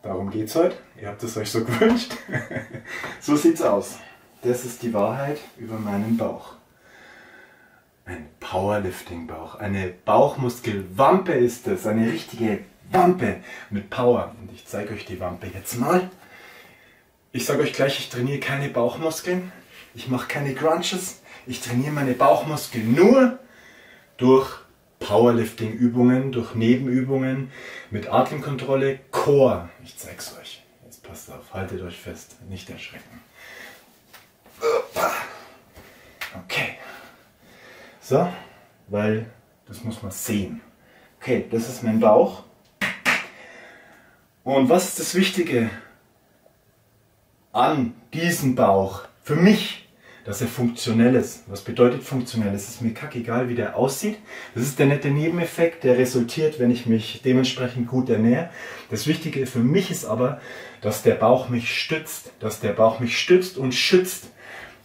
Darum geht's heute. Ihr habt es euch so gewünscht. So sieht's aus. Das ist die Wahrheit über meinen Bauch. Ein Powerlifting-Bauch. Eine Bauchmuskelwampe ist es. Eine richtige Wampe mit Power. Und ich zeige euch die Wampe jetzt mal. Ich sage euch gleich, ich trainiere keine Bauchmuskeln. Ich mache keine Crunches. Ich trainiere meine Bauchmuskeln nur durch Powerlifting-Übungen, durch Nebenübungen, mit Atemkontrolle, Core. Ich zeige es euch. Jetzt passt auf, haltet euch fest, nicht erschrecken. Okay. So, weil das muss man sehen. Okay, das ist mein Bauch. Und was ist das Wichtige an diesem Bauch? Für mich, dass er funktionell ist. Was bedeutet funktionell? Es ist mir kackegal, wie der aussieht. Das ist der nette Nebeneffekt, der resultiert, wenn ich mich dementsprechend gut ernähre. Das Wichtige für mich ist aber, dass der Bauch mich stützt. Dass der Bauch mich stützt und schützt.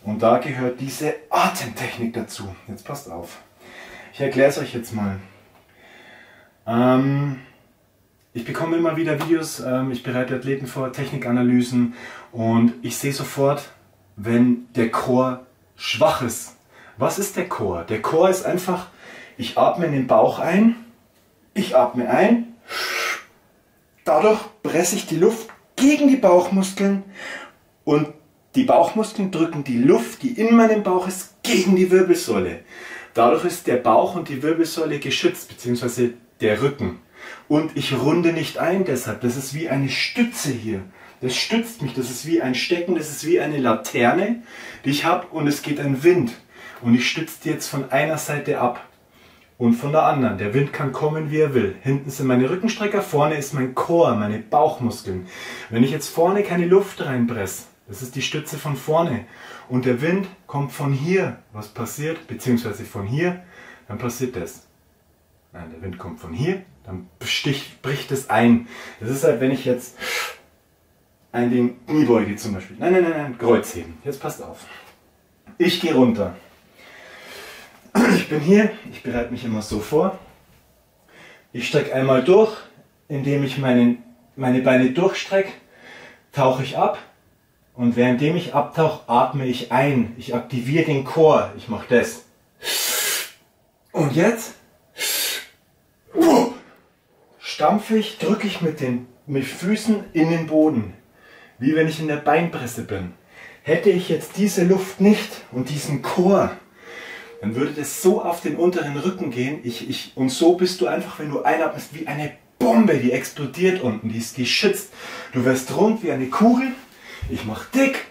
Und da gehört diese Atemtechnik dazu. Jetzt passt auf. Ich erkläre es euch jetzt mal. Ich bekomme immer wieder Videos, ich bereite Athleten vor, Technikanalysen und ich sehe sofort, wenn der Core schwach ist. Was ist der Core? Der Core ist einfach, ich atme in den Bauch ein, ich atme ein, dadurch presse ich die Luft gegen die Bauchmuskeln und die Bauchmuskeln drücken die Luft, die in meinem Bauch ist, gegen die Wirbelsäule. Dadurch ist der Bauch und die Wirbelsäule geschützt, beziehungsweise der Rücken. Und ich runde nicht ein deshalb, das ist wie eine Stütze hier. Das stützt mich, das ist wie ein Stecken, das ist wie eine Laterne, die ich habe und es geht ein Wind. Und ich stütze die jetzt von einer Seite ab und von der anderen. Der Wind kann kommen, wie er will. Hinten sind meine Rückenstrecker, vorne ist mein Core, meine Bauchmuskeln. Wenn ich jetzt vorne keine Luft reinpresse, das ist die Stütze von vorne und der Wind kommt von hier, was passiert, beziehungsweise von hier, dann passiert das. Nein, der Wind kommt von hier, dann bricht es ein. Das ist halt, wenn ich jetzt ein Ding Kniebeuge zum Beispiel. Nein, Kreuzheben. Jetzt passt auf. Ich gehe runter. Ich bin hier, ich bereite mich immer so vor. Ich strecke einmal durch, indem ich meine Beine durchstrecke, tauche ich ab und währenddem ich abtauche, atme ich ein. Ich aktiviere den Core. Ich mache das. Und jetzt stampfe ich, drücke ich mit Füßen in den Boden. Wie wenn ich in der Beinpresse bin. Hätte ich jetzt diese Luft nicht und diesen Core, dann würde das so auf den unteren Rücken gehen. Und so bist du einfach, wenn du einatmest, wie eine Bombe, die explodiert unten, die ist geschützt. Du wirst rund wie eine Kugel. Ich mache dick.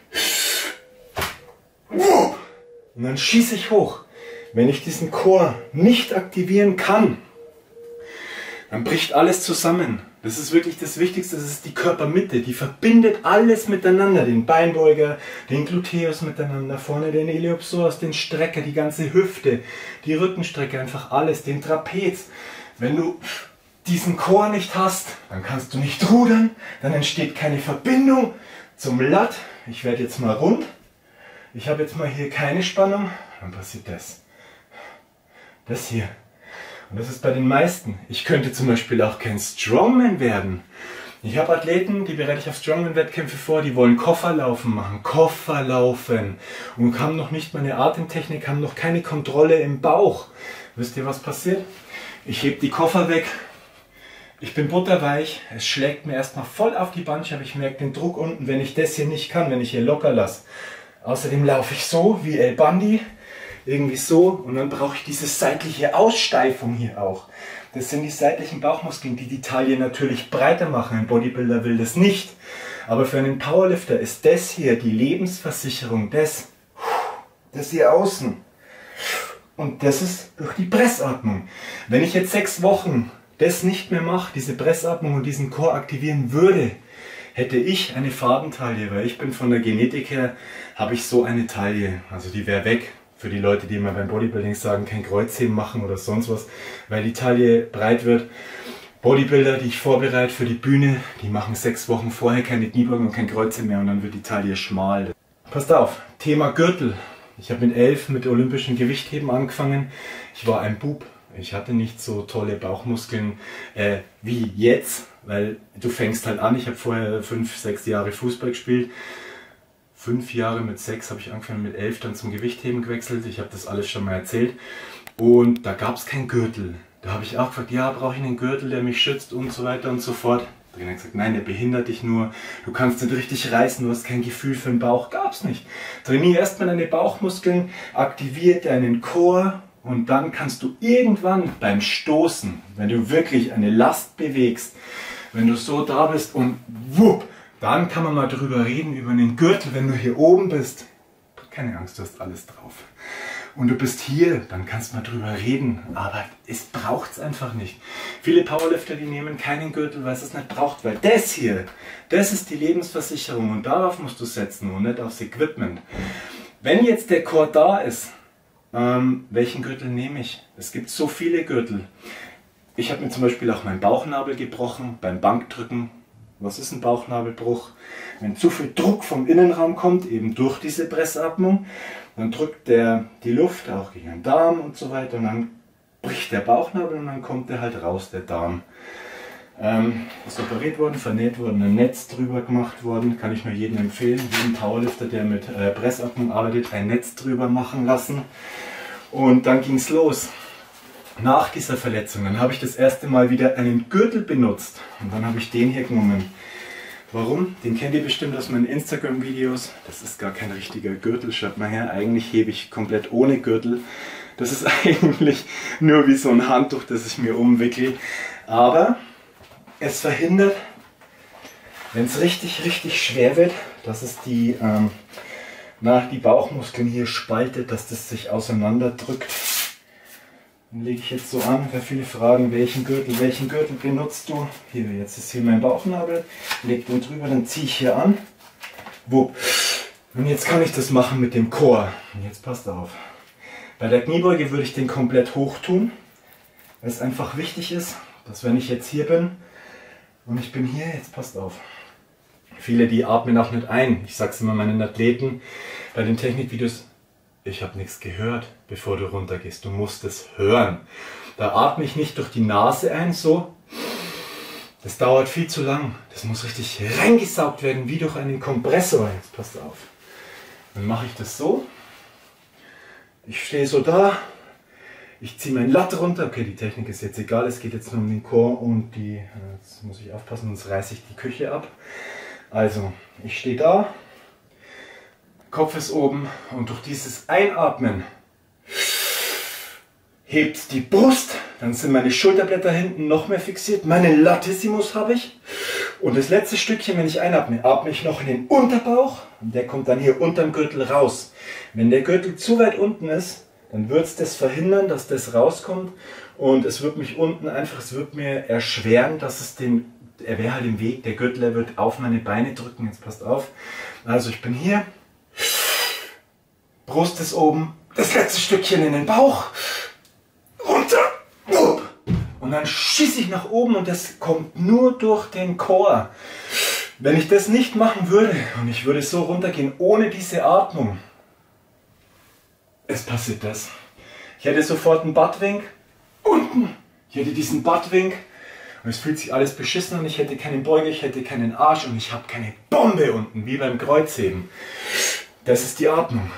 Und dann schieße ich hoch. Wenn ich diesen Core nicht aktivieren kann, dann bricht alles zusammen. Das ist wirklich das Wichtigste, das ist die Körpermitte, die verbindet alles miteinander, den Beinbeuger, den Gluteus miteinander, vorne den Iliopsoas, den Strecker, die ganze Hüfte, die Rückenstrecke, einfach alles, den Trapez. Wenn du diesen Core nicht hast, dann kannst du nicht rudern, dann entsteht keine Verbindung zum Lat. Ich werde jetzt mal rund, ich habe jetzt mal hier keine Spannung, dann passiert das. Das hier. Und das ist bei den meisten. Ich könnte zum Beispiel auch kein Strongman werden. Ich habe Athleten, die bereite ich auf Strongman-Wettkämpfe vor, die wollen Kofferlaufen machen. Kofferlaufen. Und haben noch nicht meine Atemtechnik, haben noch keine Kontrolle im Bauch. Wisst ihr, was passiert? Ich hebe die Koffer weg. Ich bin butterweich. Es schlägt mir erstmal voll auf die Bandscheibe. Ich merke den Druck unten, wenn ich das hier nicht kann, wenn ich hier locker lasse. Außerdem laufe ich so wie El Bandi. Irgendwie so und dann brauche ich diese seitliche Aussteifung hier auch. Das sind die seitlichen Bauchmuskeln, die die Taille natürlich breiter machen. Ein Bodybuilder will das nicht. Aber für einen Powerlifter ist das hier die Lebensversicherung, das hier außen. Und das ist durch die Pressatmung. Wenn ich jetzt 6 Wochen das nicht mehr mache, diese Pressatmung und diesen Core aktivieren würde, hätte ich eine Fadentaille, weil ich bin von der Genetik her, habe ich so eine Taille. Also die wäre weg. Für die Leute, die immer beim Bodybuilding sagen, kein Kreuzheben machen oder sonst was, weil die Taille breit wird. Bodybuilder, die ich vorbereite für die Bühne, die machen 6 Wochen vorher keine Kniebeugen und kein Kreuzheben mehr und dann wird die Taille schmal. Passt auf, Thema Gürtel. Ich habe mit 11 mit olympischem Gewichtheben angefangen. Ich war ein Bub. Ich hatte nicht so tolle Bauchmuskeln wie jetzt, weil du fängst halt an. Ich habe vorher 5, 6 Jahre Fußball gespielt. 5 Jahre, mit 6 habe ich angefangen, mit 11 dann zum Gewichtheben gewechselt. Ich habe das alles schon mal erzählt. Und da gab es keinen Gürtel. Da habe ich auch gefragt, ja, brauche ich einen Gürtel, der mich schützt und so weiter und so fort. Der Trainer hat gesagt, nein, der behindert dich nur. Du kannst nicht richtig reißen, du hast kein Gefühl für den Bauch. Gab's nicht. Trainiere erstmal deine Bauchmuskeln, aktiviere deinen Core und dann kannst du irgendwann beim Stoßen, wenn du wirklich eine Last bewegst, wenn du so da bist und wupp, dann kann man mal drüber reden, über einen Gürtel, wenn du hier oben bist. Keine Angst, du hast alles drauf. Und du bist hier, dann kannst du mal drüber reden. Aber es braucht es einfach nicht. Viele Powerlifter, die nehmen keinen Gürtel, weil es es nicht braucht. Weil das hier, das ist die Lebensversicherung. Und darauf musst du setzen und nicht aufs Equipment. Wenn jetzt der Core da ist, welchen Gürtel nehme ich? Es gibt so viele Gürtel. Ich habe mir zum Beispiel auch meinen Bauchnabel gebrochen beim Bankdrücken. Was ist ein Bauchnabelbruch? Wenn zu viel Druck vom Innenraum kommt, eben durch diese Pressatmung, dann drückt die Luft auch gegen den Darm und so weiter und dann bricht der Bauchnabel und dann kommt der halt raus, der Darm. Ist operiert worden, vernäht worden, ein Netz drüber gemacht worden, kann ich nur jedem empfehlen, jeden Powerlifter, der mit Pressatmung arbeitet, ein Netz drüber machen lassen. Und dann ging es los. Nach dieser Verletzung, dann habe ich das erste Mal wieder einen Gürtel benutzt und dann habe ich den hier genommen. Warum? Den kennt ihr bestimmt aus meinen Instagram-Videos. Das ist gar kein richtiger Gürtel, schaut mal her. Eigentlich hebe ich komplett ohne Gürtel. Das ist eigentlich nur wie so ein Handtuch, das ich mir umwickle. Aber es verhindert, wenn es richtig, richtig schwer wird, dass es die Bauchmuskeln hier spaltet, dass das sich auseinanderdrückt. Dann lege ich jetzt so an, weil viele fragen, welchen Gürtel benutzt du? Hier, jetzt ist hier mein Bauchnabel, lege den drüber, dann ziehe ich hier an. Wupp. Und jetzt kann ich das machen mit dem Core. Und jetzt passt auf. Bei der Kniebeuge würde ich den komplett hoch tun, weil es einfach wichtig ist, dass wenn ich jetzt hier bin und ich bin hier, jetzt passt auf. Viele, die atmen auch nicht ein. Ich sage es immer meinen Athleten bei den Technikvideos, ich habe nichts gehört, bevor du runtergehst. Du musst es hören. Da atme ich nicht durch die Nase ein, so. Das dauert viel zu lang. Das muss richtig reingesaugt werden, wie durch einen Kompressor. Jetzt passt auf. Dann mache ich das so. Ich stehe so da. Ich ziehe mein Latt runter. Okay, die Technik ist jetzt egal. Es geht jetzt nur um den Core und die... Jetzt muss ich aufpassen, sonst reiße ich die Küche ab. Also, ich stehe da. Kopf ist oben und durch dieses Einatmen hebt die Brust, dann sind meine Schulterblätter hinten noch mehr fixiert, meinen Latissimus habe ich und das letzte Stückchen, wenn ich einatme, atme ich noch in den Unterbauch und der kommt dann hier unterm Gürtel raus. Wenn der Gürtel zu weit unten ist, dann wird es das verhindern, dass das rauskommt und es wird mich unten einfach, es wird mir erschweren, dass es er wäre halt im Weg, der Gürtel, der wird auf meine Beine drücken, jetzt passt auf. Also ich bin hier. Brust ist oben, das letzte Stückchen in den Bauch, runter, und dann schieße ich nach oben und das kommt nur durch den Core. Wenn ich das nicht machen würde und ich würde so runtergehen ohne diese Atmung, es passiert das. Ich hätte sofort einen Buttwink unten, ich hätte diesen Buttwink und es fühlt sich alles beschissen an, ich hätte keinen Beuger, ich hätte keinen Arsch und ich habe keine Bombe unten, wie beim Kreuzheben. Das ist die Atmung.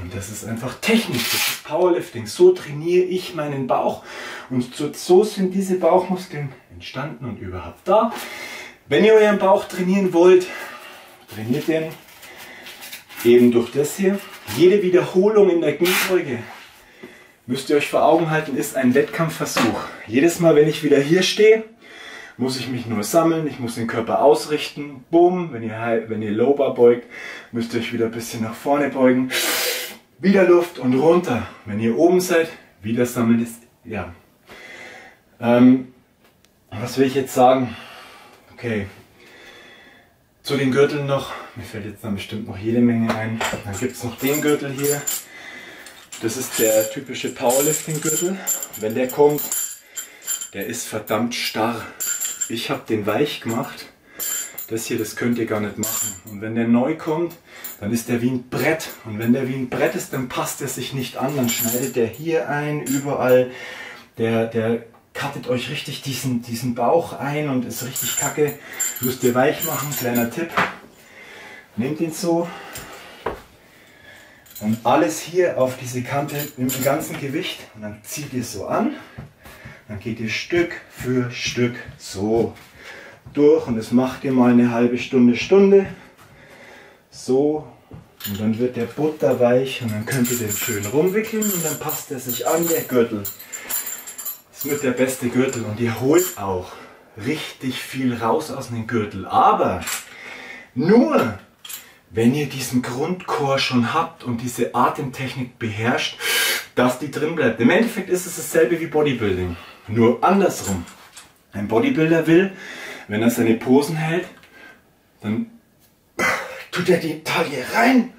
Und das ist einfach Technik, das ist Powerlifting. So trainiere ich meinen Bauch und so sind diese Bauchmuskeln entstanden und überhaupt da. Wenn ihr euren Bauch trainieren wollt, trainiert den eben durch das hier. Jede Wiederholung in der Kniebeuge, müsst ihr euch vor Augen halten, ist ein Wettkampfversuch. Jedes Mal, wenn ich wieder hier stehe, muss ich mich nur sammeln, ich muss den Körper ausrichten. Bumm, wenn ihr Low Bar beugt, müsst ihr euch wieder ein bisschen nach vorne beugen. Wieder Luft und runter. Wenn ihr oben seid, wieder sammeln ist, ja. Was will ich jetzt sagen? Okay. Zu den Gürteln noch. Mir fällt jetzt dann bestimmt noch jede Menge ein. Dann gibt es noch den Gürtel hier. Das ist der typische Powerlifting-Gürtel. Wenn der kommt, der ist verdammt starr. Ich habe den weich gemacht. Das hier, das könnt ihr gar nicht machen. Und wenn der neu kommt, dann ist der wie ein Brett. Und wenn der wie ein Brett ist, dann passt er sich nicht an. Dann schneidet der hier ein, überall. der cuttet euch richtig diesen Bauch ein und ist richtig kacke. Müsst ihr weich machen, kleiner Tipp. Nehmt ihn so und alles hier auf diese Kante mit dem ganzen Gewicht und dann zieht ihr so an. Dann geht ihr Stück für Stück so durch und das macht ihr mal eine halbe Stunde. So, und dann wird der butterweich und dann könnt ihr den schön rumwickeln und dann passt er sich an, der Gürtel. Das wird der beste Gürtel und ihr holt auch richtig viel raus aus dem Gürtel. Aber nur, wenn ihr diesen Grundchor schon habt und diese Atemtechnik beherrscht, dass die drin bleibt. Im Endeffekt ist es dasselbe wie Bodybuilding, nur andersrum. Ein Bodybuilder will, wenn er seine Posen hält, dann tut er die Taille rein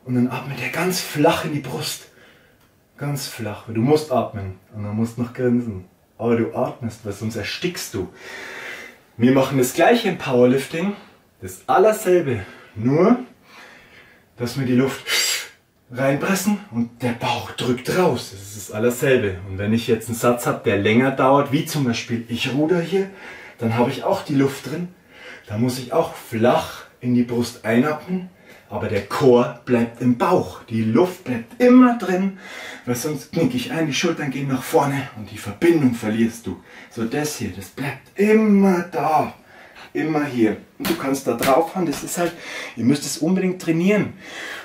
und dann atmet er ganz flach in die Brust. Ganz flach. Du musst atmen und dann musst noch grinsen. Aber du atmest, weil sonst erstickst du. Wir machen das gleiche im Powerlifting, das allerselbe. Nur, dass wir die Luft reinpressen und der Bauch drückt raus. Das ist das allerselbe. Und wenn ich jetzt einen Satz habe, der länger dauert, wie zum Beispiel ich ruder hier, dann habe ich auch die Luft drin. Da muss ich auch flach in die Brust einatmen, aber der Chor bleibt im Bauch. Die Luft bleibt immer drin, weil sonst knicke ich ein, die Schultern gehen nach vorne und die Verbindung verlierst du. So das hier, das bleibt immer da. Immer hier. Und du kannst da drauf hauen, das ist halt, ihr müsst es unbedingt trainieren.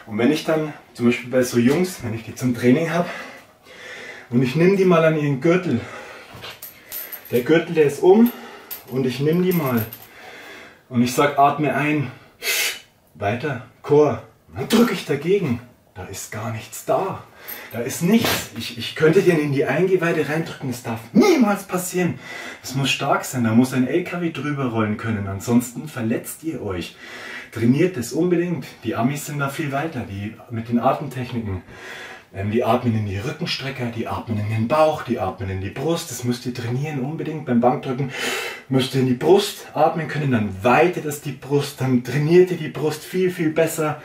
Und wenn ich dann, zum Beispiel bei so Jungs, wenn ich die zum Training habe und ich nehme die mal an ihren Gürtel. Der Gürtel, der ist um und ich nehme die mal und ich sage, atme ein, weiter, Chor. Dann drücke ich dagegen. Da ist gar nichts da. Da ist nichts. Ich könnte den in die Eingeweide reindrücken. Das darf niemals passieren. Es muss stark sein. Da muss ein LKW drüber rollen können. Ansonsten verletzt ihr euch. Trainiert es unbedingt. Die Amis sind da viel weiter. Die mit den Atemtechniken. Die atmen in die Rückenstrecker, die atmen in den Bauch, die atmen in die Brust. Das müsst ihr trainieren unbedingt. Beim Bankdrücken müsst ihr in die Brust atmen können. Dann weitet es die Brust. Dann trainiert ihr die Brust viel, viel besser.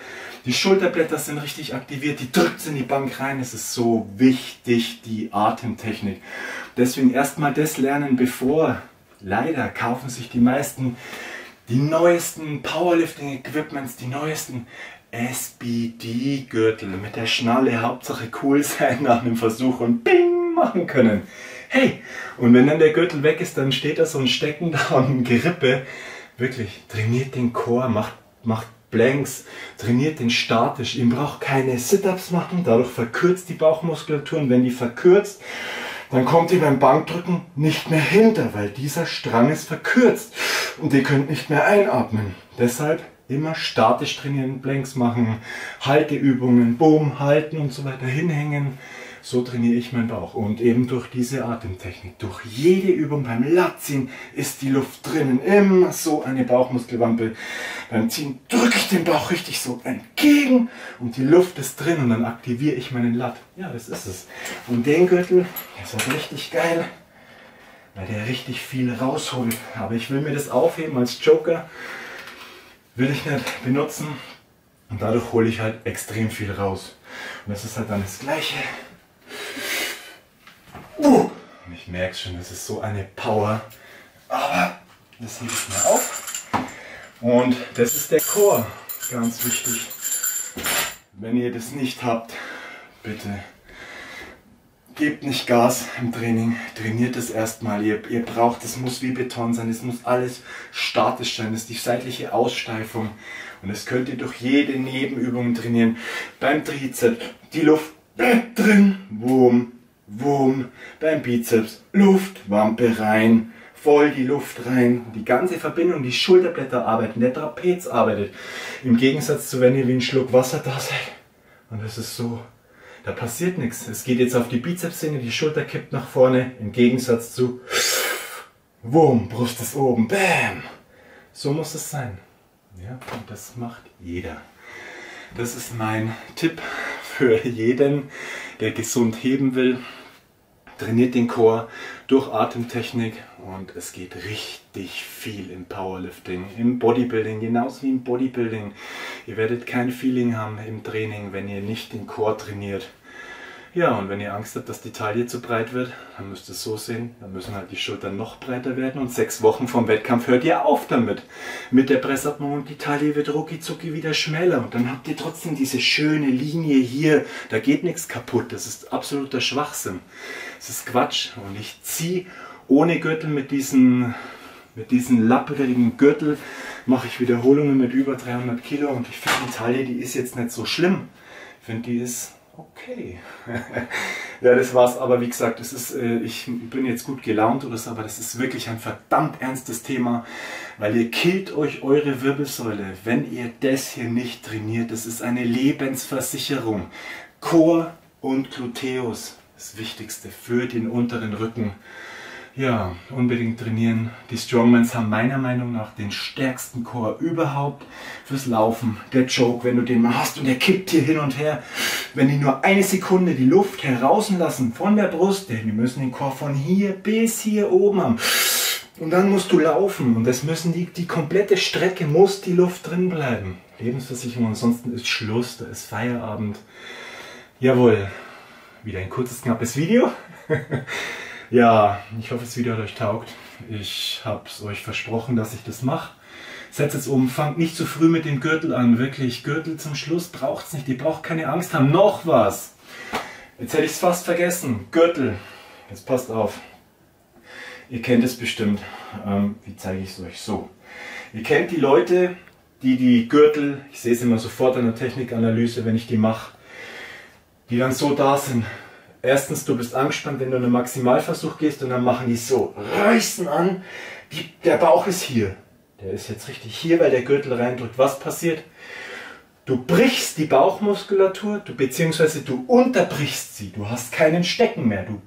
Die Schulterblätter sind richtig aktiviert, die drückt es in die Bank rein. Es ist so wichtig, die Atemtechnik. Deswegen erstmal das lernen, bevor, leider kaufen sich die meisten die neuesten Powerlifting-Equipments, die neuesten SBD-Gürtel mit der Schnalle. Hauptsache cool sein nach einem Versuch und Bing machen können. Hey, und wenn dann der Gürtel weg ist, dann steht da so ein Stecken da und ein Gerippe. Wirklich, trainiert den Chor, macht Blanks, trainiert den statisch. Ihr braucht keine Sit-Ups machen, dadurch verkürzt die Bauchmuskulatur und wenn die verkürzt, dann kommt ihr beim Bankdrücken nicht mehr hinter, weil dieser Strang ist verkürzt und ihr könnt nicht mehr einatmen. Deshalb immer statisch trainieren, Blanks machen, Halteübungen, Boom, halten und so weiter, hinhängen. So trainiere ich meinen Bauch und eben durch diese Atemtechnik, durch jede Übung beim Latziehen ist die Luft drinnen, immer so eine Bauchmuskelwampe. Beim Ziehen drücke ich den Bauch richtig so entgegen und die Luft ist drin und dann aktiviere ich meinen Lat. Ja, das ist es. Und den Gürtel, der ist halt richtig geil, weil der richtig viel rausholt. Aber ich will mir das aufheben als Joker, will ich nicht benutzen und dadurch hole ich halt extrem viel raus. Und das ist halt dann das Gleiche. Und ich merke schon, das ist so eine Power, aber das hebe ich mir auf. Und das ist der Chor, ganz wichtig. Wenn ihr das nicht habt, bitte gebt nicht Gas im Training, trainiert es erstmal. Ihr braucht, es muss wie Beton sein, es muss alles statisch sein, das ist die seitliche Aussteifung. Und das könnt ihr durch jede Nebenübung trainieren. Beim Trizeps, die Luft bleibt drin, Wurm, Wurm. Beim Bizeps, Luft, Wampe rein, voll die Luft rein. Die ganze Verbindung, die Schulterblätter arbeiten, der Trapez arbeitet. Im Gegensatz zu, wenn ihr wie ein Schluck Wasser da seid. Und das ist so, da passiert nichts. Es geht jetzt auf die Bizepssehne, die Schulter kippt nach vorne. Im Gegensatz zu, Wurm, Brust ist oben, Bam. So muss es sein. Ja, und das macht jeder. Das ist mein Tipp für jeden, der gesund heben will. Trainiert den Chor durch Atemtechnik und es geht richtig viel im Powerlifting, im Bodybuilding, genauso wie im Bodybuilding. Ihr werdet kein Feeling haben im Training, wenn ihr nicht den Chor trainiert. Ja, und wenn ihr Angst habt, dass die Taille zu breit wird, dann müsst ihr es so sehen, dann müssen halt die Schultern noch breiter werden und 6 Wochen vom Wettkampf hört ihr auf damit. Mit der Pressatmung und die Taille wird rucki-zucki wieder schmäler und dann habt ihr trotzdem diese schöne Linie hier, da geht nichts kaputt, das ist absoluter Schwachsinn. Das ist Quatsch und ich ziehe ohne Gürtel mit diesen lapprigen Gürtel, mache ich Wiederholungen mit über 300 Kilo und ich finde die Taille, die ist jetzt nicht so schlimm. Ich finde, die ist okay. Ja, das war's. Aber wie gesagt, ich bin jetzt gut gelaunt oder so, aber das ist wirklich ein verdammt ernstes Thema, weil ihr killt euch eure Wirbelsäule, wenn ihr das hier nicht trainiert. Das ist eine Lebensversicherung. Core und Gluteus, das Wichtigste für den unteren Rücken. Ja, unbedingt trainieren. Die Strongmans haben meiner Meinung nach den stärksten Core überhaupt fürs Laufen. Der Choke, wenn du den mal hast und der kippt hier hin und her. Wenn die nur eine Sekunde die Luft herauslassen von der Brust, die müssen den Core von hier bis hier oben haben. Und dann musst du laufen und das müssen die komplette Strecke muss die Luft drin bleiben. Lebensversicherung, ansonsten ist Schluss, da ist Feierabend. Jawohl, wieder ein kurzes, knappes Video. Ja, ich hoffe, das Video hat euch taugt. Ich habe es euch versprochen, dass ich das mache. Setzt es um, fangt nicht zu früh mit dem Gürtel an. Wirklich, Gürtel zum Schluss braucht es nicht. Ihr braucht keine Angst haben. Noch was. Jetzt hätte ich es fast vergessen. Gürtel. Jetzt passt auf. Ihr kennt es bestimmt. Wie zeige ich es euch? So. Ihr kennt die Leute, die Gürtel, ich sehe es immer sofort an der Technikanalyse, wenn ich die mache, die dann so da sind. Erstens, du bist angespannt, wenn du in einen Maximalversuch gehst und dann machen die so, reißen an, der Bauch ist hier. Der ist jetzt richtig hier, weil der Gürtel reindrückt. Was passiert? Du brichst die Bauchmuskulatur, beziehungsweise du unterbrichst sie. Du hast keinen Stecken mehr. Du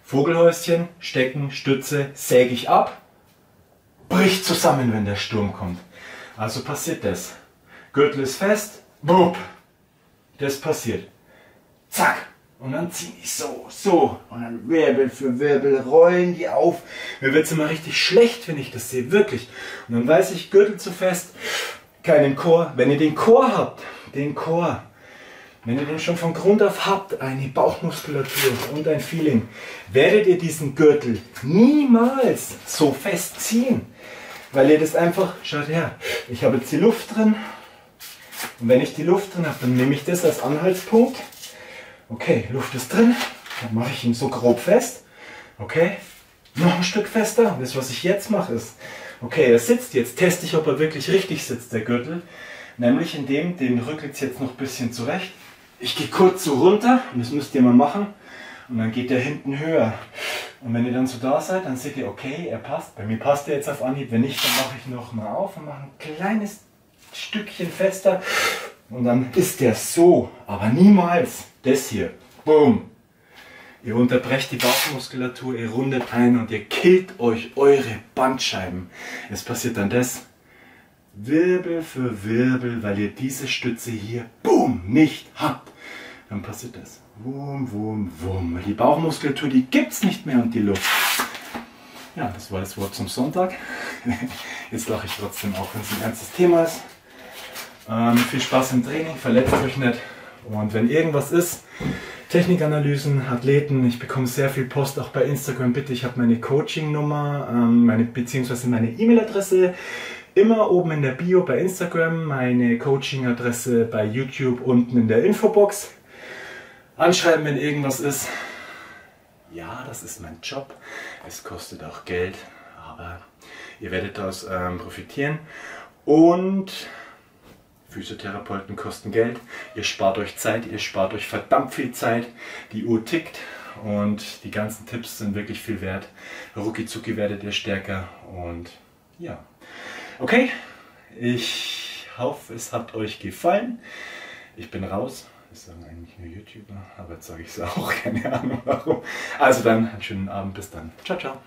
Vogelhäuschen, Stecken, Stütze, säge ich ab, bricht zusammen, wenn der Sturm kommt. Also passiert das. Gürtel ist fest, bupp, das passiert. Zack. Und dann ziehen die so. Und dann Wirbel für Wirbel rollen die auf. Mir wird es immer richtig schlecht, wenn ich das sehe, wirklich. Und dann weiß ich, Gürtel zu fest, keinen Core. Wenn ihr den Core habt, wenn ihr den schon von Grund auf habt, eine Bauchmuskulatur und ein Feeling, werdet ihr diesen Gürtel niemals so fest ziehen. Weil ihr das einfach, schaut her, ich habe jetzt die Luft drin. Und wenn ich die Luft drin habe, dann nehme ich das als Anhaltspunkt. Okay, Luft ist drin, dann mache ich ihn so grob fest. Okay, noch ein Stück fester. Und das, was ich jetzt mache, ist, okay, er sitzt. Jetzt teste ich, ob er wirklich richtig sitzt, der Gürtel. Nämlich indem, den rückelt es jetzt noch ein bisschen zurecht. Ich gehe kurz so runter, und das müsst ihr mal machen. Und dann geht der hinten höher. Und wenn ihr dann so da seid, dann seht ihr, okay, er passt. Bei mir passt er jetzt auf Anhieb. Wenn nicht, dann mache ich noch mal auf und mache ein kleines Stückchen fester. Und dann ist der so, aber niemals das hier. Boom. Ihr unterbrecht die Bauchmuskulatur, ihr rundet ein und ihr killt euch eure Bandscheiben. Es passiert dann das. Wirbel für Wirbel, weil ihr diese Stütze hier, boom, nicht habt. Dann passiert das. Wum, wum, wum. Die Bauchmuskulatur, die gibt es nicht mehr und die Luft. Ja, das war das Wort zum Sonntag. Jetzt lache ich trotzdem auch, wenn es ein ernstes Thema ist. Viel Spaß im Training, verletzt euch nicht. Und wenn irgendwas ist, Technikanalysen, Athleten, ich bekomme sehr viel Post auch bei Instagram. Bitte, ich habe meine Coaching-Nummer, beziehungsweise meine E-Mail-Adresse immer oben in der Bio bei Instagram, meine Coaching-Adresse bei YouTube unten in der Infobox. Anschreiben, wenn irgendwas ist. Ja, das ist mein Job. Es kostet auch Geld, aber ihr werdet daraus profitieren. Und Physiotherapeuten kosten Geld, ihr spart euch Zeit, ihr spart euch verdammt viel Zeit, die Uhr tickt und die ganzen Tipps sind wirklich viel wert. Rucki-zucki werdet ihr stärker und ja. Okay, ich hoffe, es hat euch gefallen. Ich bin raus, das sagen eigentlich nur YouTuber, aber jetzt sage ich es auch, keine Ahnung warum. Also dann, einen schönen Abend, bis dann. Ciao, ciao.